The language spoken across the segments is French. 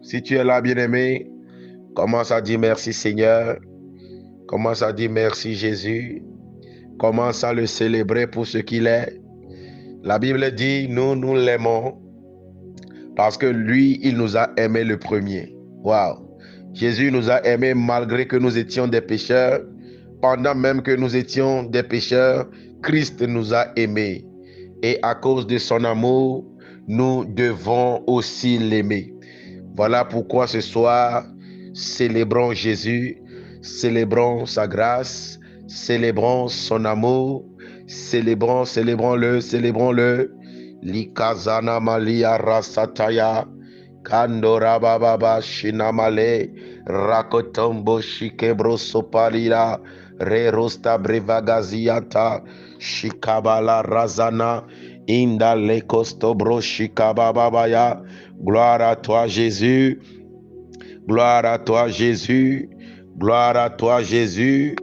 Si tu es là, bien-aimé, commence à dire merci Seigneur. Commence à dire merci Jésus. Commence à le célébrer pour ce qu'il est. La Bible dit, nous l'aimons parce que lui, il nous a aimés le premier. Waouh! Jésus nous a aimés malgré que nous étions des pécheurs. Pendant même que nous étions des pécheurs, Christ nous a aimés. Et à cause de son amour, nous devons aussi l'aimer. Voilà pourquoi ce soir, célébrons Jésus, célébrons sa grâce, célébrons son amour, célébrons-le. Likazana malia rasataya, kandora bababa shinamale, rakotombo shikebro sopalira, rerosta brevagaziata, shikabala razana, inda lekostobro shikababaya. Gloire à toi Jésus, gloire à toi Jésus, gloire à toi Jésus,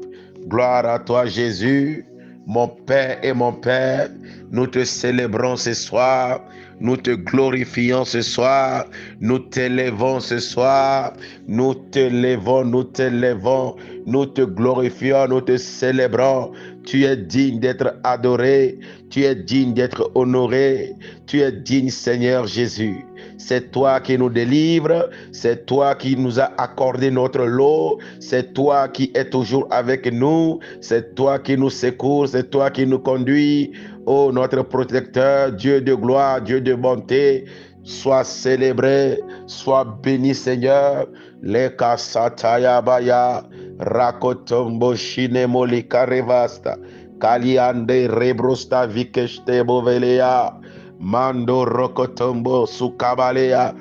gloire à toi Jésus. Mon Père et mon Père, nous te célébrons ce soir, nous te glorifions ce soir, nous t'élèvons ce soir, nous t'élèvons, nous t'élèvons, nous te glorifions, nous te célébrons. Tu es digne d'être adoré, tu es digne d'être honoré, tu es digne Seigneur Jésus. C'est toi qui nous délivres, c'est toi qui nous as accordé notre lot, c'est toi qui es toujours avec nous, c'est toi qui nous secours, c'est toi qui nous conduis. Oh, notre protecteur, Dieu de gloire, Dieu de bonté, sois célébré, sois béni Seigneur. Leka sataya baya, rakotombo shinemo likarevasta, kaliande rebrosta vikeshte bovelea, mando rokotombo sukabalea,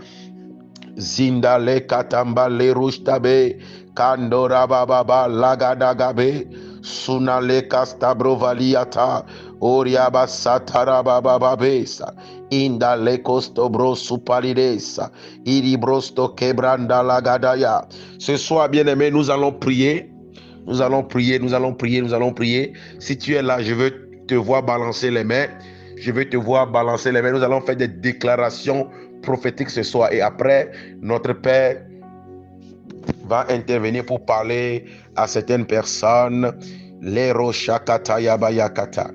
zindale katamba le rushtabe, kandora bababa lagadagabe, sunale kastabro valiata, oriaba satara babababesa, inda le kostobro supalidesa, iribrosto kebranda lagadaya. Ce soir, bien-aimé, nous allons prier. Nous allons prier, nous allons prier, nous allons prier. Si tu es là, je veux te voir balancer les mains. Je veux te voir balancer les mains. Nous allons faire des déclarations prophétiques ce soir. Et après, notre Père va intervenir pour parler à certaines personnes. Lero shakata yabayakata.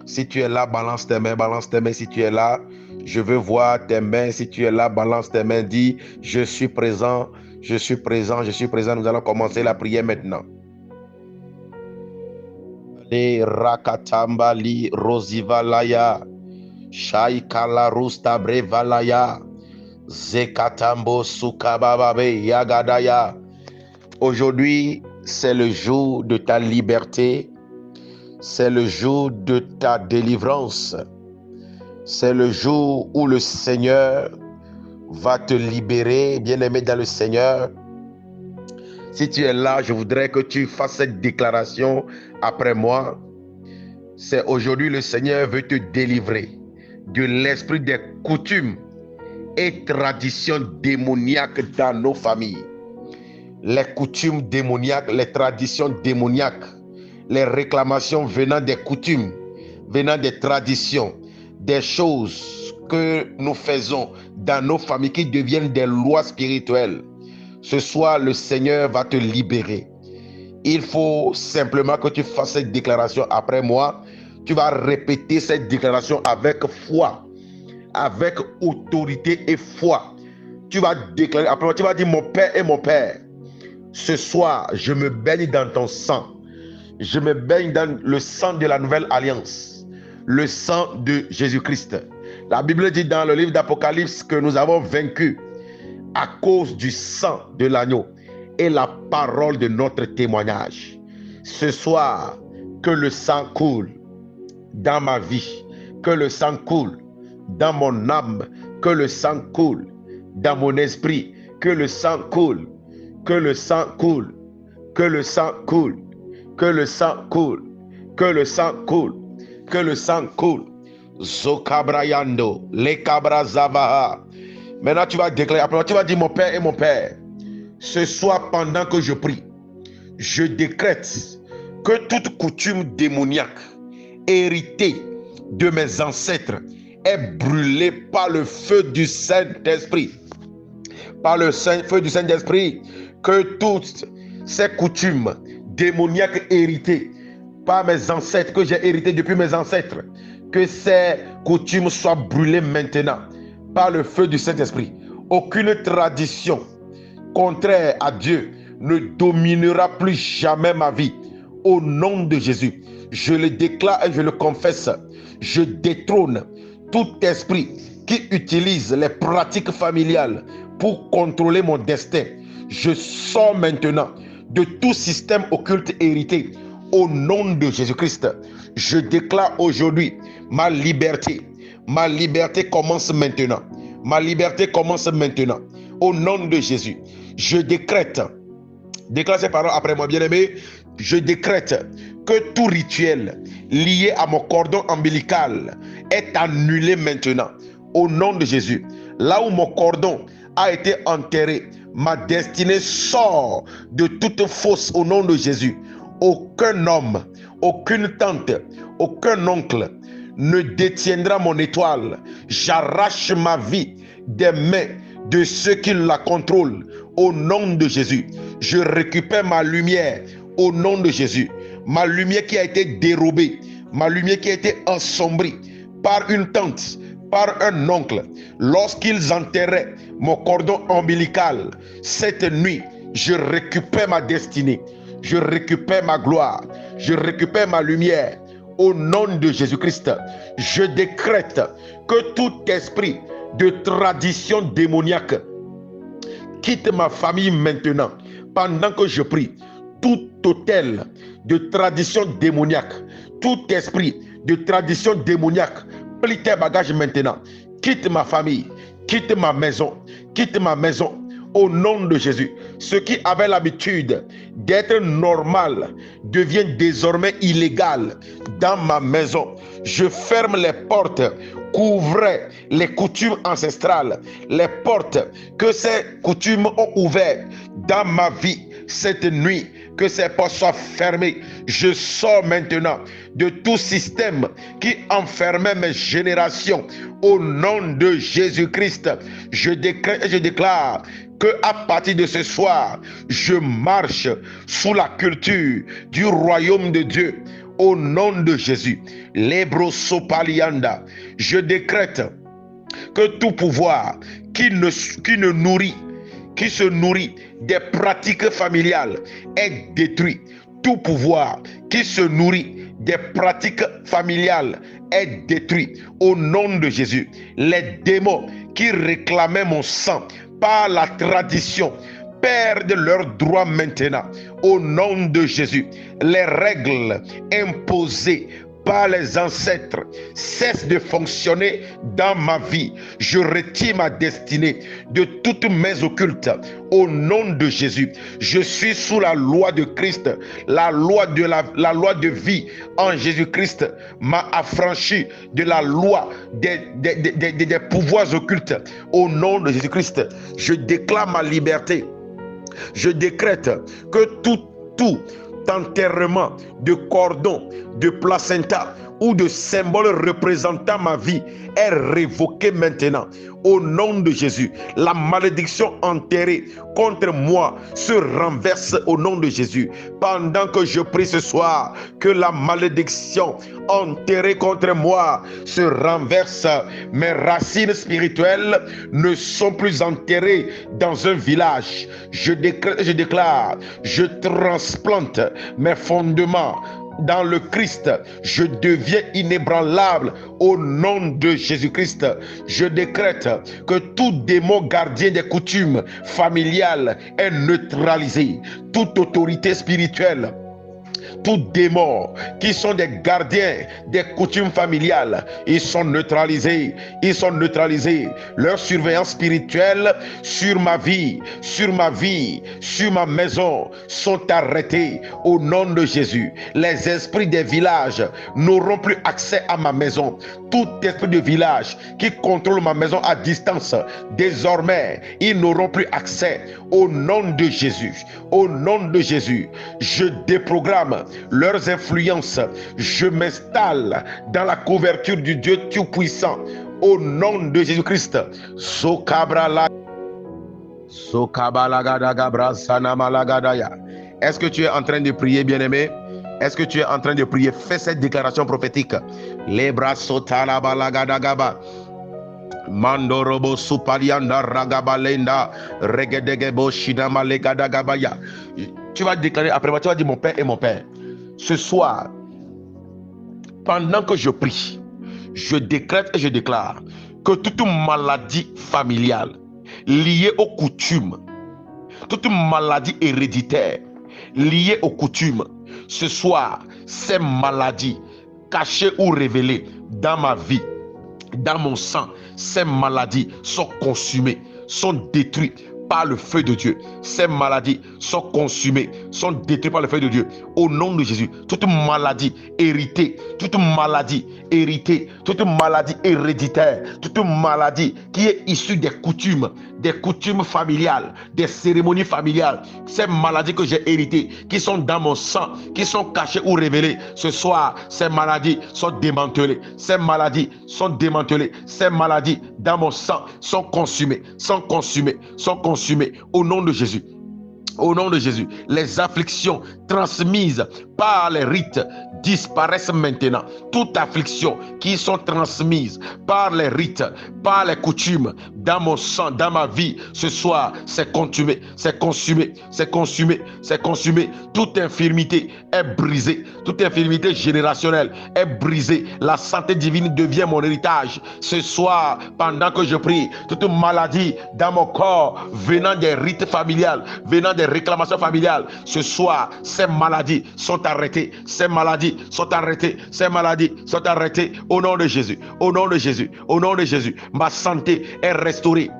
Si tu es là, balance tes mains, balance tes mains. Si tu es là, je veux voir tes mains. Si tu es là, balance tes mains. Dis, je suis présent, je suis présent, je suis présent. Nous allons commencer la prière maintenant. Le rakatamba li rosivalaya, shaikala rusta brevalaya, zekatambo sukabababe yagadaya. Aujourd'hui, c'est le jour de ta liberté, c'est le jour de ta délivrance, c'est le jour où le Seigneur va te libérer, bien-aimé dans le Seigneur. Si tu es là, je voudrais que tu fasses cette déclaration après moi. C'est aujourd'hui le Seigneur veut te délivrer de l'esprit des coutumes et traditions démoniaques dans nos familles. Les coutumes démoniaques, les traditions démoniaques, les réclamations venant des coutumes, venant des traditions, des choses que nous faisons dans nos familles qui deviennent des lois spirituelles. Ce soir, le Seigneur va te libérer. Il faut simplement que tu fasses cette déclaration après moi. Tu vas répéter cette déclaration avec foi, avec autorité et foi. Tu vas déclarer, après moi, tu vas dire, mon Père et mon Père, ce soir, je me baigne dans ton sang. Je me baigne dans le sang de la nouvelle alliance, le sang de Jésus-Christ. La Bible dit dans le livre d'Apocalypse que nous avons vaincu à cause du sang de l'agneau et la parole de notre témoignage. Ce soir, que le sang coule dans ma vie, que le sang coule dans mon âme, que le sang coule dans mon esprit, que le sang coule, que le sang coule, que le sang coule, que le sang coule, que le sang coule, que le sang coule. Zokabrayando, le kabrazavaha. Maintenant, tu vas déclarer, après tu vas dire, mon Père et mon Père, ce soir, pendant que je prie, je décrète que toute coutume démoniaque héritée de mes ancêtres est brûlée par le feu du Saint-Esprit. Par le feu du Saint-Esprit, que toutes ces coutumes démoniaques héritées par mes ancêtres, que j'ai héritées depuis mes ancêtres, que ces coutumes soient brûlées maintenant par le feu du Saint-Esprit. Aucune tradition contraire à Dieu ne dominera plus jamais ma vie. Au nom de Jésus, je le déclare et je le confesse. Je détrône tout esprit qui utilise les pratiques familiales pour contrôler mon destin. Je sors maintenant de tout système occulte hérité. Au nom de Jésus-Christ, je déclare aujourd'hui ma liberté. Ma liberté commence maintenant. Ma liberté commence maintenant. Au nom de Jésus, je décrète. Déclare ces paroles après moi, bien-aimé. Je décrète que tout rituel lié à mon cordon ombilical est annulé maintenant. Au nom de Jésus, là où mon cordon a été enterré, ma destinée sort de toute fosse au nom de Jésus. Aucun homme, aucune tante, aucun oncle ne détiendra mon étoile. J'arrache ma vie des mains de ceux qui la contrôlent. Au nom de Jésus, je récupère ma lumière. Au nom de Jésus, ma lumière qui a été dérobée, ma lumière qui a été ensombrie par une tante, par un oncle, lorsqu'ils enterraient mon cordon ombilical. Cette nuit, je récupère ma destinée, je récupère ma gloire, je récupère ma lumière. Au nom de Jésus-Christ, je décrète que tout esprit de tradition démoniaque quitte ma famille maintenant. Pendant que je prie, tout autel de tradition démoniaque, tout esprit de tradition démoniaque, plie tes bagages maintenant. Quitte ma famille, quitte ma maison, quitte ma maison. Au nom de Jésus, ce qui avait l'habitude d'être normal devient désormais illégal dans ma maison. Je ferme les portes, couvrez les coutumes ancestrales, les portes que ces coutumes ont ouvertes dans ma vie cette nuit. Que ces portes soient fermées. Je sors maintenant de tout système qui enfermait mes générations. Au nom de Jésus-Christ, je décrète et je déclare que à partir de ce soir, je marche sous la culture du royaume de Dieu. Au nom de Jésus, Lebrosopalianda, je décrète que tout pouvoir qui se nourrit des pratiques familiales est détruit. Tout pouvoir qui se nourrit des pratiques familiales est détruit. Au nom de Jésus, les démons qui réclamaient mon sang par la tradition perdent leurs droits maintenant. Au nom de Jésus, les règles imposées par les ancêtres cessent de fonctionner dans ma vie. Je retire ma destinée de toutes mes occultes. Au nom de Jésus, je suis sous la loi de Christ. La loi de vie en Jésus-Christ m'a affranchi de la loi des pouvoirs occultes. Au nom de Jésus-Christ, je déclare ma liberté. Je décrète que tout enterrement de cordon, de placenta ou de symbole représentant ma vie est révoqué maintenant. Au nom de Jésus, la malédiction enterrée contre moi se renverse au nom de Jésus. Pendant que je prie ce soir, que la malédiction enterrée contre moi se renverse. Mes racines spirituelles ne sont plus enterrées dans un village. Je déclare, je transplante mes fondements dans le Christ. Je deviens inébranlable au nom de Jésus-Christ. Je décrète que tout démon gardien des coutumes familiales est neutralisé. Toute autorité spirituelle, tous démons qui sont des gardiens des coutumes familiales, ils sont neutralisés. Ils sont neutralisés. Leur surveillance spirituelle sur ma vie, sur ma maison sont arrêtés au nom de Jésus. Les esprits des villages n'auront plus accès à ma maison. Tout esprit de village qui contrôle ma maison à distance, désormais, ils n'auront plus accès. Au nom de Jésus, au nom de Jésus, je déprogramme leurs influences. Je m'installe dans la couverture du Dieu Tout-Puissant. au nom de Jésus-Christ. Sokabrala. Sokabalagada sanamalagadaya. Est-ce que tu es en train de prier, bien-aimé? Est-ce que tu es en train de prier? Fais cette déclaration prophétique. Les bras sotalabalagada. Mandorobo supalianda ragabalenda regedegebo shinama legadagabaya. Tu vas déclarer après moi, tu vas dire mon père et mon père. Ce soir, pendant que je prie, je décrète et je déclare que toute maladie familiale liée aux coutumes, toute maladie héréditaire liée aux coutumes, ce soir, ces maladies cachées ou révélées dans ma vie, dans mon sang, ces maladies sont consumées, sont détruites par le feu de Dieu. Ces maladies sont consumées, sont détruites par le feu de Dieu. Au nom de Jésus, toute maladie héritée, toute maladie héritée, toute maladie héréditaire, toute maladie qui est issue des coutumes familiales, des cérémonies familiales, ces maladies que j'ai héritées, qui sont dans mon sang, qui sont cachées ou révélées, ce soir, ces maladies sont démantelées. Ces maladies sont démantelées. Ces maladies dans mon sang sont consumées, sont consumées, sont consumées. Au nom de Jésus. Au nom de Jésus, les afflictions transmises par les rites disparaissent maintenant. Toute affliction qui sont transmises par les rites, par les coutumes, dans mon sang, dans ma vie, ce soir, c'est consumé, c'est consumé, c'est consumé, c'est consumé. Toute infirmité est brisée, toute infirmité générationnelle est brisée. La santé divine devient mon héritage. Ce soir, pendant que je prie, toute maladie dans mon corps, venant des rites familiales, venant des réclamations familiales, ce soir, ces maladies sont arrêtées, ces maladies sont arrêtées, ces maladies sont arrêtées au nom de Jésus, au nom de Jésus, au nom de Jésus. Ma santé est restaurée.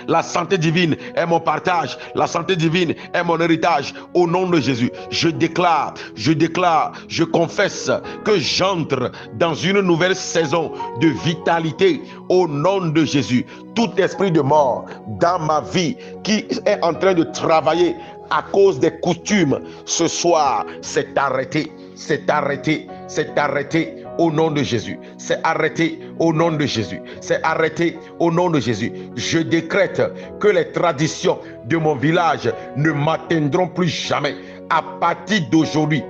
La santé divine est mon partage. La santé divine est mon héritage. Au nom de Jésus, je déclare, je confesse que j'entre dans une nouvelle saison de vitalité. Au nom de Jésus, tout esprit de mort dans ma vie qui est en train de travailler à cause des coutumes, ce soir, c'est arrêté, c'est arrêté, c'est arrêté. Au nom de Jésus, c'est arrêté au nom de Jésus, c'est arrêté au nom de Jésus. Je décrète que les traditions de mon village ne m'atteindront plus jamais. À partir d'aujourd'hui,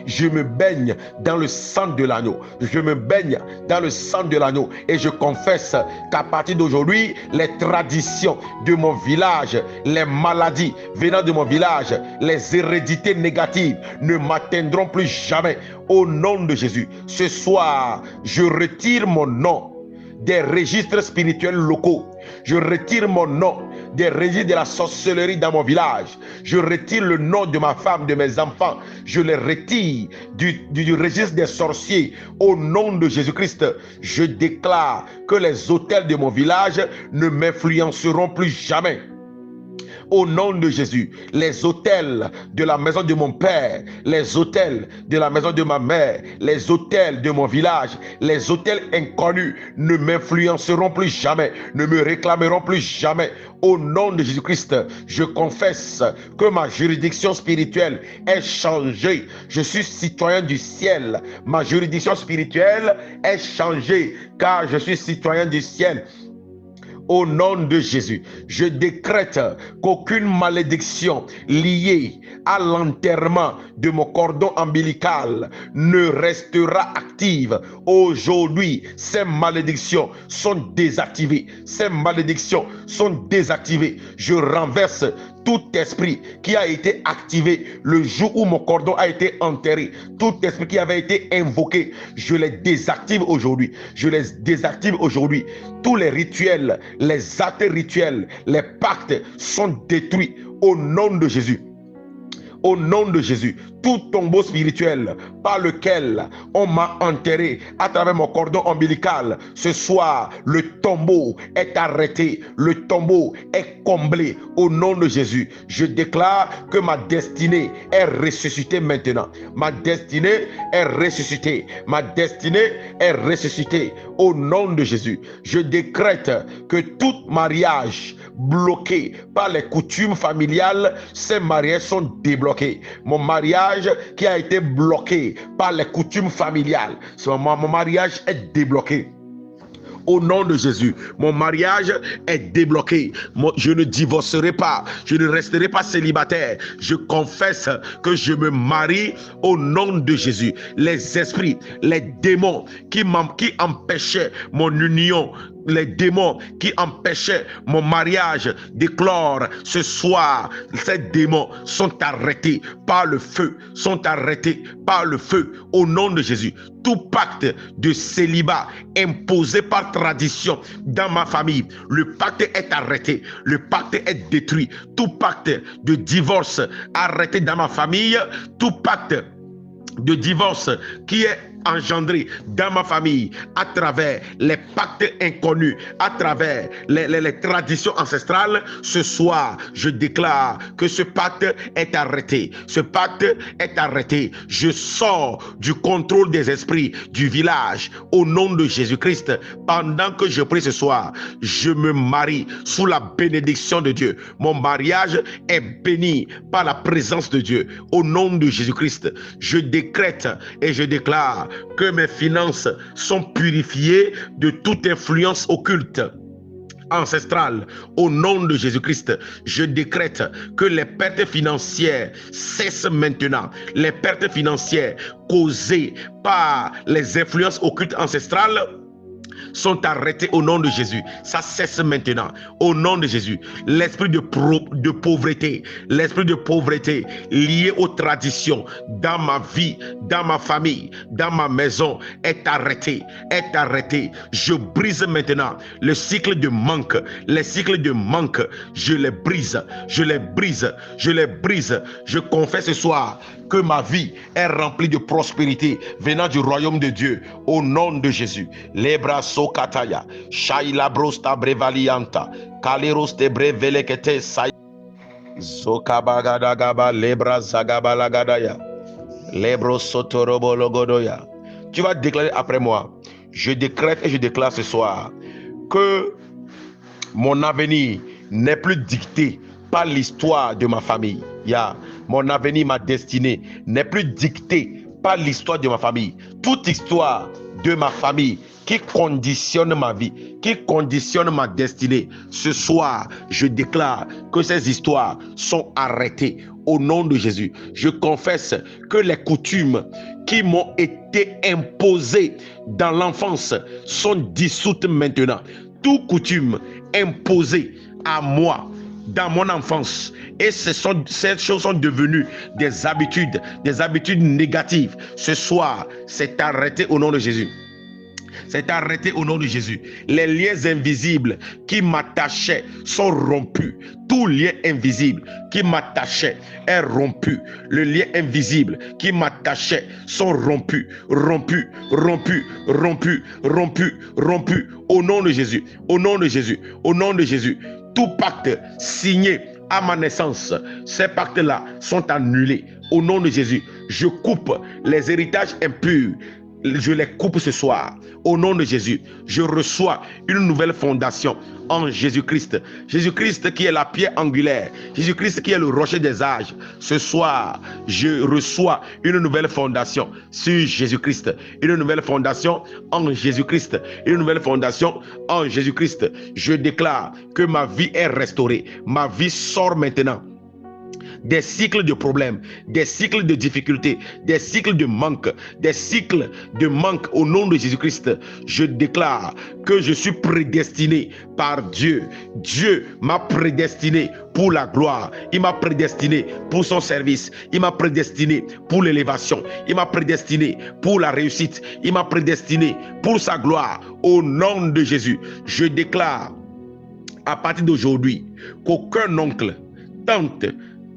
je me baigne dans le sang de l'agneau. Je me baigne dans le sang de l'agneau. Et je confesse qu'à partir d'aujourd'hui, les traditions de mon village, les maladies venant de mon village, les hérédités négatives ne m'atteindront plus jamais. Au nom de Jésus, ce soir, je retire mon nom des registres spirituels locaux. Je retire mon nom des registres de la sorcellerie dans mon village. Je retire le nom de ma femme, de mes enfants. Je les retire du registre des sorciers. Au nom de Jésus-Christ, je déclare que les autels de mon village ne m'influenceront plus jamais. Au nom de Jésus, les autels de la maison de mon père, les autels de la maison de ma mère, les autels de mon village, les autels inconnus ne m'influenceront plus jamais, ne me réclameront plus jamais. Au nom de Jésus-Christ, je confesse que ma juridiction spirituelle est changée. Je suis citoyen du ciel. Ma juridiction spirituelle est changée car je suis citoyen du ciel. Au nom de Jésus, je décrète qu'aucune malédiction liée à l'enterrement de mon cordon ombilical ne restera active. Aujourd'hui, ces malédictions sont désactivées. Ces malédictions sont désactivées. Je renverse tout esprit qui a été activé le jour où mon cordon a été enterré, tout esprit qui avait été invoqué, je les désactive aujourd'hui. Je les désactive aujourd'hui. Tous les rituels, les actes rituels, les pactes sont détruits au nom de Jésus. Au nom de Jésus, tout tombeau spirituel par lequel on m'a enterré à travers mon cordon ombilical, ce soir, le tombeau est arrêté, le tombeau est comblé. Au nom de Jésus, je déclare que ma destinée est ressuscitée maintenant. Ma destinée est ressuscitée. Ma destinée est ressuscitée. Au nom de Jésus, je décrète que tout mariage bloqué par les coutumes familiales, ces mariages sont débloqués. Mon mariage qui a été bloqué par les coutumes familiales, mon mariage est débloqué. Au nom de Jésus, mon mariage est débloqué. Je ne divorcerai pas. Je ne resterai pas célibataire. Je confesse que je me marie au nom de Jésus. Les esprits, les démons qui empêchaient mon union, les démons qui empêchaient mon mariage d'éclore ce soir, ces démons sont arrêtés par le feu, sont arrêtés par le feu au nom de Jésus. Tout pacte de célibat imposé par tradition dans ma famille, le pacte est arrêté, le pacte est détruit. Tout pacte de divorce arrêté dans ma famille, tout pacte de divorce qui est engendré dans ma famille à travers les pactes inconnus, à travers les traditions ancestrales, ce soir, je déclare que ce pacte est arrêté. Ce pacte est arrêté. Je sors du contrôle des esprits du village au nom de Jésus-Christ. Pendant que je prie ce soir, je me marie sous la bénédiction de Dieu. Mon mariage est béni par la présence de Dieu. Au nom de Jésus-Christ, je décrète et je déclare que mes finances sont purifiées de toute influence occulte ancestrale. Au nom de Jésus-Christ, je décrète que les pertes financières cessent maintenant. Les pertes financières causées par les influences occultes ancestrales sont arrêtés au nom de Jésus. Ça cesse maintenant au nom de Jésus. L'esprit de pauvreté, l'esprit de pauvreté lié aux traditions dans ma vie, dans ma famille, dans ma maison est arrêté, est arrêté. Je brise maintenant le cycle de manque, les cycles de manque, je les brise, je les brise, je les brise. Je confesse ce soir que ma vie est remplie de prospérité venant du royaume de Dieu au nom de Jésus. Lebra sokataya, shaila brosta brevalianta, kaleros de brevelekete say, zokabagadagaba lebra zagabalagadaya, lebro sotorobologodoya. Tu vas déclarer après moi. Je décrète et je déclare ce soir que mon avenir n'est plus dicté par l'histoire de ma famille. Mon avenir, ma destinée n'est plus dictée par l'histoire de ma famille. Toute histoire de ma famille qui conditionne ma vie, qui conditionne ma destinée. Ce soir, je déclare que ces histoires sont arrêtées au nom de Jésus. Je confesse que les coutumes qui m'ont été imposées dans l'enfance sont dissoutes maintenant. Toute coutume imposée à moi dans mon enfance, et ces choses sont devenues des habitudes négatives. Ce soir, c'est arrêté au nom de Jésus. C'est arrêté au nom de Jésus. Les liens invisibles qui m'attachaient sont rompus. Tout lien invisible qui m'attachait est rompu. Le lien invisible qui m'attachait sont rompus, rompus, rompus, rompus, rompus, rompus. Au nom de Jésus, au nom de Jésus, au nom de Jésus. Tout pacte signé à ma naissance, ces pactes-là sont annulés. Au nom de Jésus, je coupe les héritages impurs. Je les coupe ce soir. Au nom de Jésus, je reçois une nouvelle fondation en Jésus-Christ. Jésus-Christ qui est la pierre angulaire. Jésus-Christ qui est le rocher des âges. Ce soir, je reçois une nouvelle fondation sur Jésus-Christ. Une nouvelle fondation en Jésus-Christ. Une nouvelle fondation en Jésus-Christ. Je déclare que ma vie est restaurée. Ma vie sort maintenant des cycles de problèmes, des cycles de difficultés, des cycles de manque, des cycles de manque au nom de Jésus-Christ. Je déclare que je suis prédestiné par Dieu. Dieu m'a prédestiné pour la gloire. Il m'a prédestiné pour son service. Il m'a prédestiné pour l'élévation. Il m'a prédestiné pour la réussite. Il m'a prédestiné pour sa gloire. Au nom de Jésus, je déclare à partir d'aujourd'hui qu'aucun oncle, tante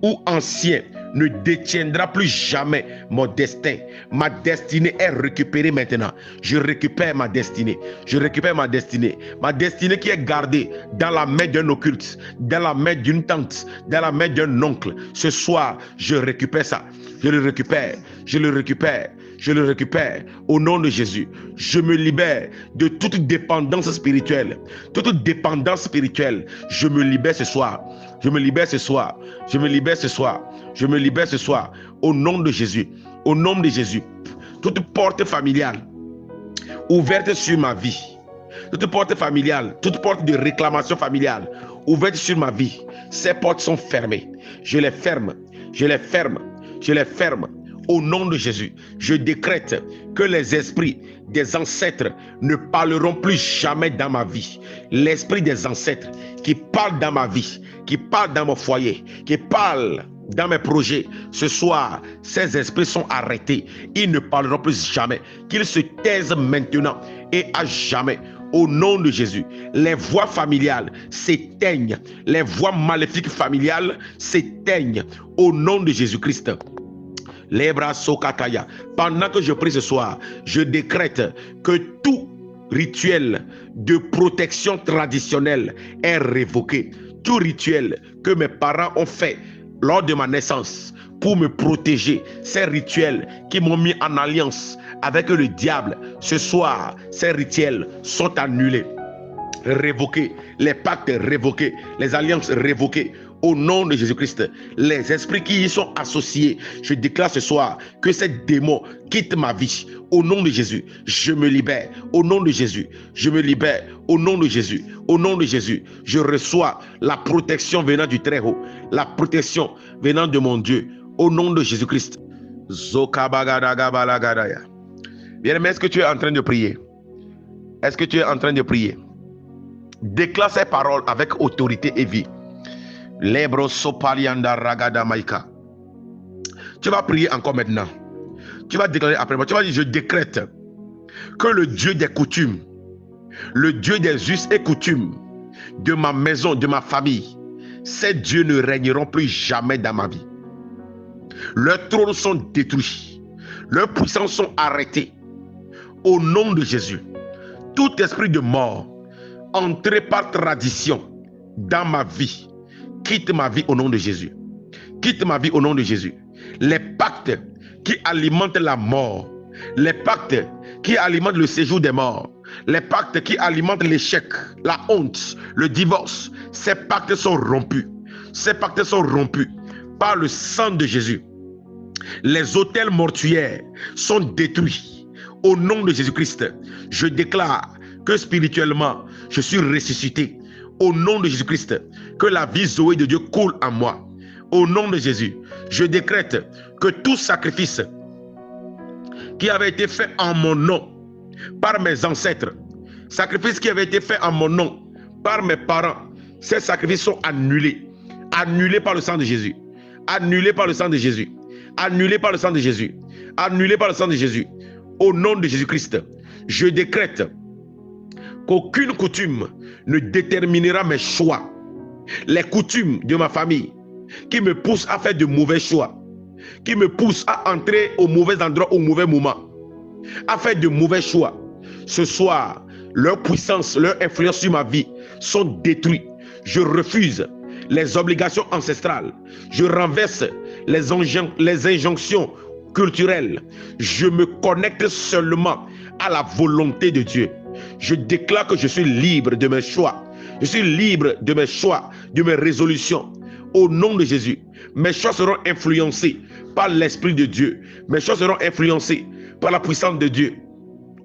ou ancien ne détiendra plus jamais mon destin. Ma destinée est récupérée maintenant. Je récupère ma destinée. Je récupère ma destinée. Ma destinée qui est gardée dans la main d'un occulte, dans la main d'une tante, dans la main d'un oncle. Ce soir, je récupère ça. Je le récupère. Je le récupère. Je le récupère au nom de Jésus. Je me libère de toute dépendance spirituelle. Toute dépendance spirituelle. Je me libère ce soir. Je me libère ce soir. Je me libère ce soir. Je me libère ce soir. Au nom de Jésus. Au nom de Jésus. Toute porte familiale ouverte sur ma vie. toute porte familiale, toute porte de réclamation familiale ouverte sur ma vie, ces portes sont fermées. Je les ferme, je les ferme, je les ferme. Au nom de Jésus, je décrète que les esprits des ancêtres ne parleront plus jamais dans ma vie. L'esprit des ancêtres qui parle dans ma vie, qui parle dans mon foyer, qui parle dans mes projets, ce soir, ces esprits sont arrêtés. Ils ne parleront plus jamais. Qu'ils se taisent maintenant et à jamais. Au nom de Jésus, les voix familiales s'éteignent. Les voix maléfiques familiales s'éteignent. Au nom de Jésus-Christ. Pendant que je prie ce soir, je décrète que tout rituel de protection traditionnelle est révoqué. Tout rituel que mes parents ont fait lors de ma naissance pour me protéger, ces rituels qui m'ont mis en alliance avec le diable, ce soir, ces rituels sont annulés, révoqués, les pactes révoqués, les alliances révoquées. Au nom de Jésus-Christ, les esprits qui y sont associés, je déclare ce soir que ces démons quittent ma vie. Au nom de Jésus, je me libère. Au nom de Jésus, je me libère. Au nom de Jésus, au nom de Jésus, je reçois la protection venant du Très-Haut, la protection venant de mon Dieu. Au nom de Jésus-Christ. Bien-aimé, est-ce que tu es en train de prier? Est-ce que tu es en train de prier? Déclare ces paroles avec autorité et vie. Lebro sopalianda ragada maika. Tu vas prier encore maintenant. Tu vas déclarer après moi. Tu vas dire, je décrète que le Dieu des coutumes, le Dieu des us et coutumes de ma maison, de ma famille, ces dieux ne régneront plus jamais dans ma vie. Leurs trônes sont détruits. Leurs puissances sont arrêtées. Au nom de Jésus, tout esprit de mort entré par tradition dans ma vie, quitte ma vie au nom de Jésus. Quitte ma vie au nom de Jésus. Les pactes qui alimentent la mort, les pactes qui alimentent le séjour des morts, les pactes qui alimentent l'échec, la honte, le divorce, ces pactes sont rompus. Ces pactes sont rompus par le sang de Jésus. Les autels mortuaires sont détruits. Au nom de Jésus-Christ, je déclare que spirituellement, je suis ressuscité. Au nom de Jésus-Christ, que la vie Zoé de Dieu coule en moi. Au nom de Jésus, je décrète que tout sacrifice qui avait été fait en mon nom par mes ancêtres, sacrifice qui avait été fait en mon nom par mes parents, ces sacrifices sont annulés. Annulés par le sang de Jésus. Annulés par le sang de Jésus. Annulés par le sang de Jésus. Annulés par le sang de Jésus. Au nom de Jésus-Christ, je décrète qu'aucune coutume ne déterminera mes choix. Les coutumes de ma famille qui me poussent à faire de mauvais choix, qui me poussent à entrer au mauvais endroit au mauvais moment, à faire de mauvais choix. Ce soir, leur puissance, leur influence sur ma vie sont détruites. Je refuse les obligations ancestrales. Je renverse les injonctions culturelles. Je me connecte seulement à la volonté de Dieu. Je déclare que je suis libre de mes choix. Je suis libre de mes choix, de mes résolutions. Au nom de Jésus, mes choix seront influencés par l'Esprit de Dieu. Mes choix seront influencés par la puissance de Dieu.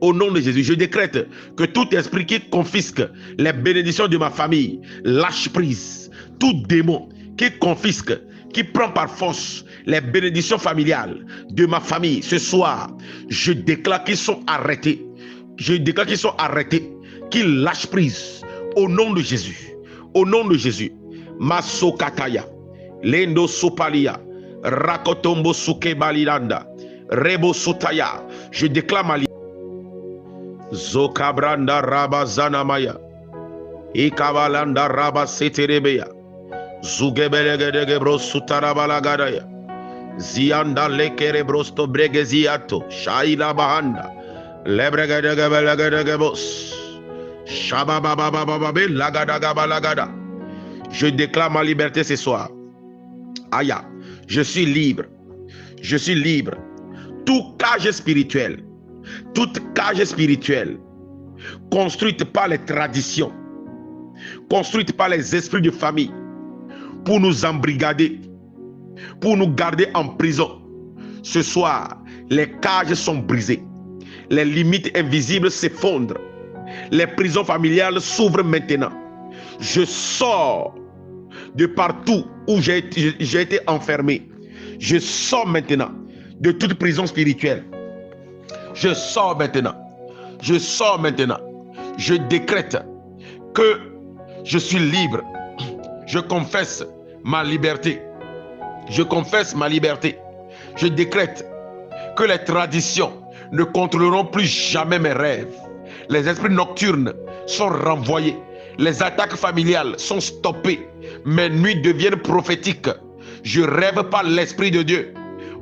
Au nom de Jésus, je décrète que tout esprit qui confisque les bénédictions de ma famille lâche prise. Tout démon qui confisque, qui prend par force les bénédictions familiales de ma famille ce soir, je déclare qu'ils sont arrêtés. Je déclare qu'ils sont arrêtés, qu'ils lâchent prise. Au nom de Jésus. Au nom de Jésus. Masokataya. Lendo sopalia. Rakotombo suke baliranda. Rebo sotaya. Je déclare ma liberté. Zokabranda raba zanamaya. Ikabalanda raba seterebeya. Zugebelegedebro sutarabalagaya. Zianda lekerebrosto bregeziato. Shaila bahanda. Je déclare ma liberté ce soir. Aya, je suis libre. Je suis libre. Toute cage spirituelle, construite par les traditions, construite par les esprits de famille, pour nous embrigader, pour nous garder en prison. Ce soir, les cages sont brisées. Les limites invisibles s'effondrent. Les prisons familiales s'ouvrent maintenant. Je sors de partout où j'ai été enfermé. Je sors maintenant de toute prison spirituelle. Je sors maintenant. Je sors maintenant. Je décrète que je suis libre. Je confesse ma liberté. Je confesse ma liberté. Je décrète que les traditions ne contrôleront plus jamais mes rêves. Les esprits nocturnes sont renvoyés. Les attaques familiales sont stoppées. Mes nuits deviennent prophétiques. Je rêve par l'Esprit de Dieu.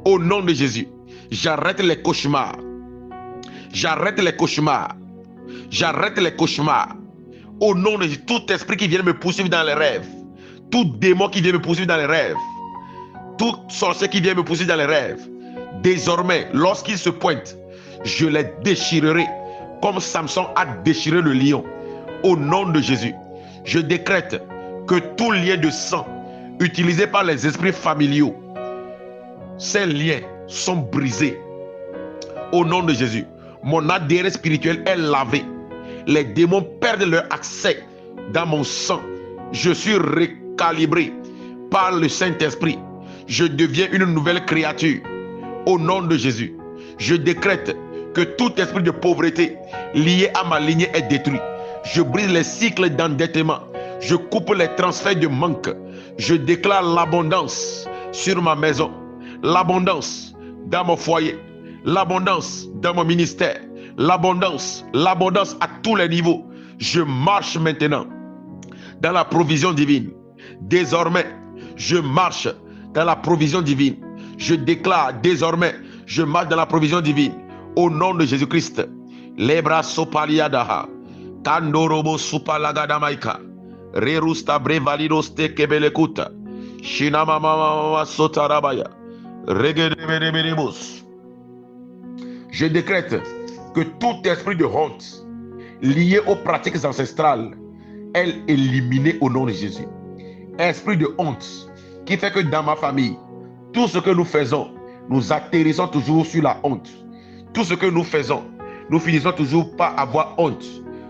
Au nom de Jésus, j'arrête les cauchemars. J'arrête les cauchemars. J'arrête les cauchemars. Au nom de Jésus, tout esprit qui vient me poursuivre dans les rêves, tout démon qui vient me poursuivre dans les rêves, tout sorcier qui vient me poursuivre dans les rêves, désormais, lorsqu'il se pointe, je les déchirerai comme Samson a déchiré le lion. Au nom de Jésus, je décrète que tout lien de sang utilisé par les esprits familiaux, ces liens sont brisés. Au nom de Jésus, mon ADN spirituel est lavé. Les démons perdent leur accès dans mon sang. Je suis recalibré par le Saint-Esprit. Je deviens une nouvelle créature. Au nom de Jésus, je décrète que tout esprit de pauvreté lié à ma lignée est détruit. Je brise les cycles d'endettement. Je coupe les transferts de manque. Je déclare l'abondance sur ma maison, l'abondance dans mon foyer, l'abondance dans mon ministère, l'abondance à tous les niveaux. Je marche maintenant dans la provision divine. Désormais, je marche dans la provision divine. Je déclare désormais, je marche dans la provision divine. Au nom de Jésus-Christ. Lebra sopaliadaha. Kandorobo supalagadamaika. Rerusta brevalidos te kebelekuta. Shinamama sotarabaya. Regedeberebus. Je décrète que tout esprit de honte lié aux pratiques ancestrales est éliminé au nom de Jésus. Esprit de honte qui fait que dans ma famille, tout ce que nous faisons, nous atterrissons toujours sur la honte. Tout ce que nous faisons, nous finissons toujours par avoir honte.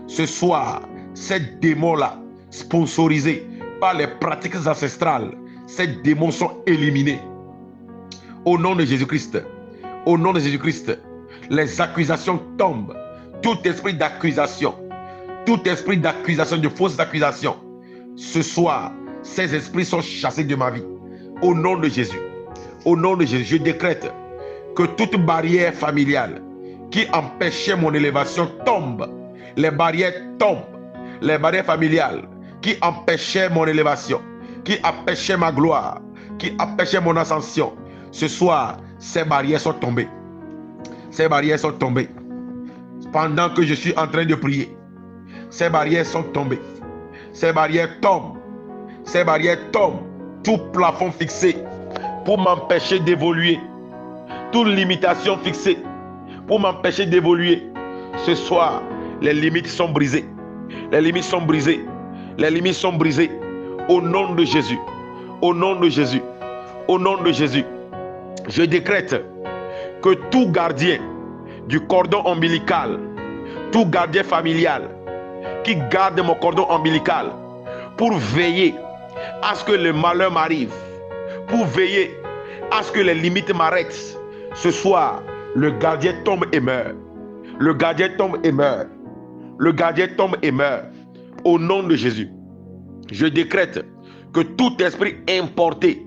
Ce soir, ces démons-là, sponsorisés par les pratiques ancestrales, ces démons sont éliminés. Au nom de Jésus-Christ, au nom de Jésus-Christ, les accusations tombent. Tout esprit d'accusation, de fausses accusations, ce soir, ces esprits sont chassés de ma vie. Au nom de Jésus, je décrète que toute barrière familiale qui empêchait mon élévation tombe. Les barrières tombent. Les barrières familiales qui empêchaient mon élévation, qui empêchaient ma gloire, qui empêchaient mon ascension. Ce soir, ces barrières sont tombées. Ces barrières sont tombées. Pendant que je suis en train de prier, ces barrières sont tombées. Ces barrières tombent. Ces barrières tombent. Tout plafond fixé pour m'empêcher d'évoluer. Toute limitation fixée pour m'empêcher d'évoluer. Ce soir, les limites sont brisées. Les limites sont brisées. Les limites sont brisées. Au nom de Jésus. Au nom de Jésus. Au nom de Jésus. Je décrète que tout gardien du cordon ombilical, tout gardien familial qui garde mon cordon ombilical pour veiller à ce que le malheur m'arrive, pour veiller à ce que les limites m'arrêtent, ce soir, le gardien tombe et meurt. Le gardien tombe et meurt. Le gardien tombe et meurt. Au nom de Jésus, je décrète que tout esprit importé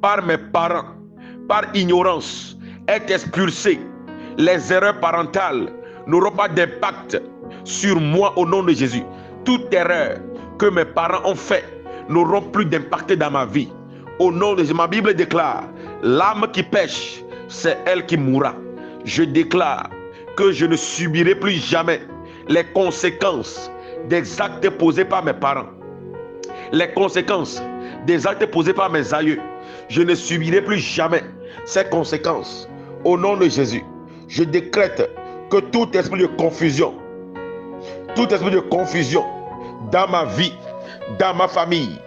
par mes parents, par ignorance, est expulsé. Les erreurs parentales n'auront pas d'impact sur moi au nom de Jésus. Toute erreur que mes parents ont fait n'auront plus d'impact dans ma vie. Au nom de Jésus, ma Bible déclare, l'âme qui pêche, c'est elle qui mourra. Je déclare que je ne subirai plus jamais les conséquences des actes posés par mes parents. Les conséquences des actes posés par mes aïeux. Je ne subirai plus jamais ces conséquences. Au nom de Jésus, je décrète que tout esprit de confusion dans ma vie, dans ma famille,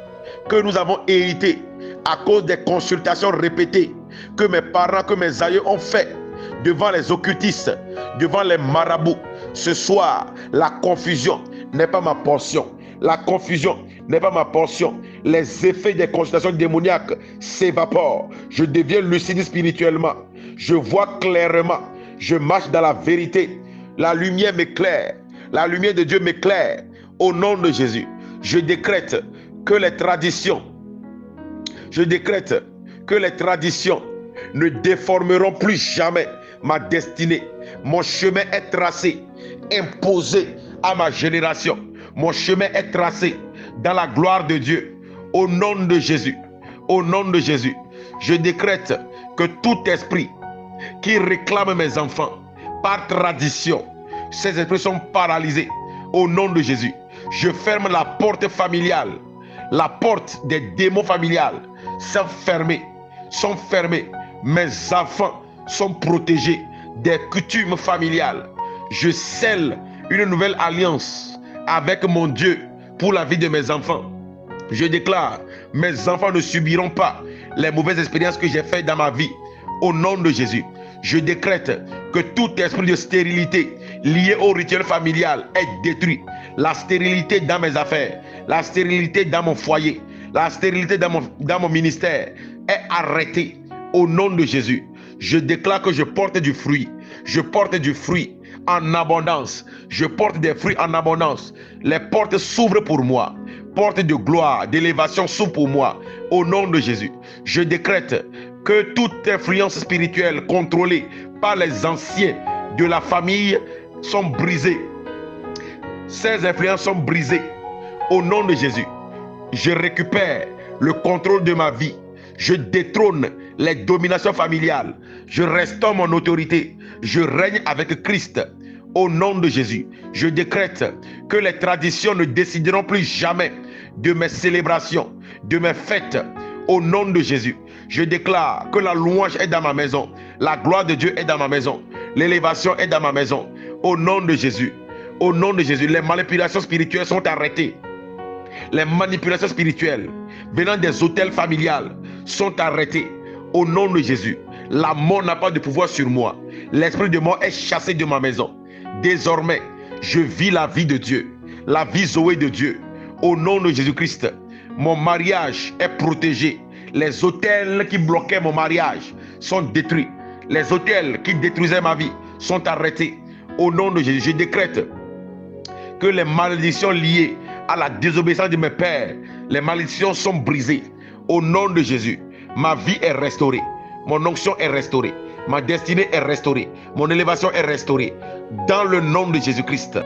que nous avons hérité à cause des consultations répétées que mes parents, que mes aïeux ont fait devant les occultistes, devant les marabouts, Ce soir, la confusion n'est pas ma portion. La confusion n'est pas ma portion. Les effets des consultations démoniaques s'évaporent. Je deviens lucide spirituellement. Je vois clairement. Je marche dans la vérité. La lumière m'éclaire. La lumière de Dieu m'éclaire. Au nom de Jésus, je décrète que les traditions, ne déformeront plus jamais ma destinée. Mon chemin est tracé, imposé à ma génération. Mon chemin est tracé dans la gloire de Dieu. Au nom de Jésus, au nom de Jésus, je décrète que tout esprit qui réclame mes enfants par tradition, ces esprits sont paralysés. Au nom de Jésus, je ferme la porte familiale. La porte des démons familiales sont fermées. Mes enfants sont protégés des coutumes familiales. Je scelle une nouvelle alliance avec mon Dieu pour la vie de mes enfants. Je déclare, mes enfants ne subiront pas les mauvaises expériences que j'ai faites dans ma vie. Au nom de Jésus, je décrète que tout esprit de stérilité lié au rituel familial est détruit. La stérilité dans mes affaires, la stérilité dans mon foyer, la stérilité dans mon ministère est arrêtée. Au nom de Jésus, je déclare que je porte du fruit. Je porte du fruit en abondance. Je porte des fruits en abondance. Les portes s'ouvrent pour moi. Porte de gloire, d'élévation s'ouvre pour moi. Au nom de Jésus, je décrète que toute influence spirituelle contrôlée par les anciens de la famille sont brisées. Ces influences sont brisées. Au nom de Jésus, je récupère le contrôle de ma vie. Je détrône les dominations familiales. Je restaure mon autorité. Je règne avec Christ. Au nom de Jésus, je décrète que les traditions ne décideront plus jamais de mes célébrations, de mes fêtes. Au nom de Jésus, je déclare que la louange est dans ma maison. La gloire de Dieu est dans ma maison. L'élévation est dans ma maison. Au nom de Jésus, les manipulations spirituelles sont arrêtées. Les manipulations spirituelles venant des hôtels familiales sont arrêtées. Au nom de Jésus, la mort n'a pas de pouvoir sur moi. L'esprit de mort est chassé de ma maison. Désormais, je vis la vie de Dieu, la vie Zoé de Dieu. Au nom de Jésus-Christ, mon mariage est protégé. Les autels qui bloquaient mon mariage sont détruits. Les autels qui détruisaient ma vie sont arrêtés. Au nom de Jésus, je décrète que les malédictions liées à la désobéissance de mes pères, les malédictions sont brisées. Au nom de Jésus, ma vie est restaurée. Mon onction est restaurée. Ma destinée est restaurée. Mon élévation est restaurée. Dans le nom de Jésus-Christ.